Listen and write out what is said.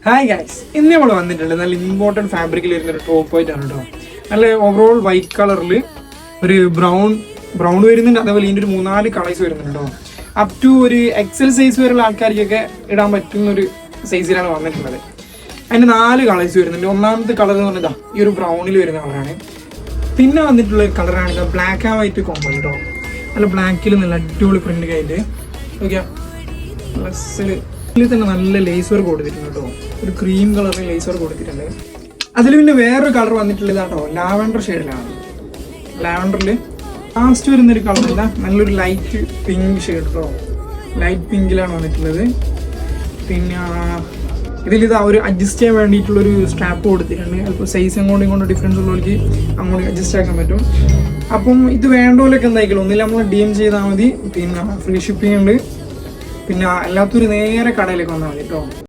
Hi guys, ഇന്ന് നമ്മൾ വന്നിട്ടുണ്ട് നല്ല ഇമ്പോർട്ടൻറ്റ് ഫാബ്രിക്കിൽ വരുന്നൊരു ടോപ്പ് ആയിട്ടാണ് കേട്ടോ. നല്ല ഓവറോൾ വൈറ്റ് കളറിൽ ഒരു ബ്രൗൺ വരുന്നുണ്ട്. അതേപോലെ ഇതിൻ്റെ ഒരു 4 കളേഴ്സ് വരുന്നുണ്ട് കേട്ടോ. അപ് ടു ഒരു എക്സൽ സൈസ് വരെയുള്ള ആൾക്കാർക്കൊക്കെ ഇടാൻ പറ്റുന്ന ഒരു സൈസിലാണ് വന്നിട്ടുള്ളത്. അതിൻ്റെ 4 കളേഴ്സ് വരുന്നുണ്ട്. ഒന്നാമത്തെ കളർ എന്ന് പറഞ്ഞാൽ ഈ ഒരു ബ്രൗണിൽ വരുന്ന കളറാണ്. പിന്നെ വന്നിട്ടുള്ള കളറാണ് ബ്ലാക്ക് ആൻഡ് വൈറ്റ് കോമ്പോ കേട്ടോ. നല്ല ബ്ലാക്കിൽ നല്ല അടിപൊളി പ്രിന്റ് ആയിട്ട് ഓക്കെ. പ്ലസ്സിൽ തന്നെ നല്ല ലേസ് വർക്ക് കൊടുത്തിട്ടുണ്ട് കേട്ടോ. ഒരു ക്രീം കളറിൽ ലേസ് വർക്ക് കൊടുത്തിട്ടുണ്ട്. അതിൽ പിന്നെ വേറൊരു കളർ വന്നിട്ടുള്ളത് കേട്ടോ, ലാവൻഡർ ഷെയ്ഡിലാണ്. ലാവൻഡറിൽ ലാസ്റ്റ് വരുന്നൊരു കളർ എന്താ, നല്ലൊരു ലൈറ്റ് പിങ്ക് ഷെയ്ഡ് കേട്ടോ. ലൈറ്റ് പിങ്കിലാണ് വന്നിട്ടുള്ളത്. പിന്നെ ഇതിലിതാ ഒരു അഡ്ജസ്റ്റ് ചെയ്യാൻ വേണ്ടിയിട്ടുള്ളൊരു സ്ട്രാപ്പ് കൊടുത്തിട്ടുണ്ട്. അപ്പോൾ സൈസ് അങ്ങോട്ടും ഇങ്ങോട്ടും ഡിഫറൻസ് ഉള്ളവർക്ക് അങ്ങോട്ട് അഡ്ജസ്റ്റ് ആക്കാൻ പറ്റും. അപ്പം ഇത് വേണ്ടവരൊക്കെ എന്തായാലും ഒന്നില്ല നമ്മൾ DM ചെയ്താൽ മതി. പിന്നെ ഫ്രീ ഷിപ്പിംഗ് ഉണ്ട്. പിന്നെ അല്ലാത്തൊരു നേരെ കടയിലേക്ക് വന്നാൽ മതി കേട്ടോ.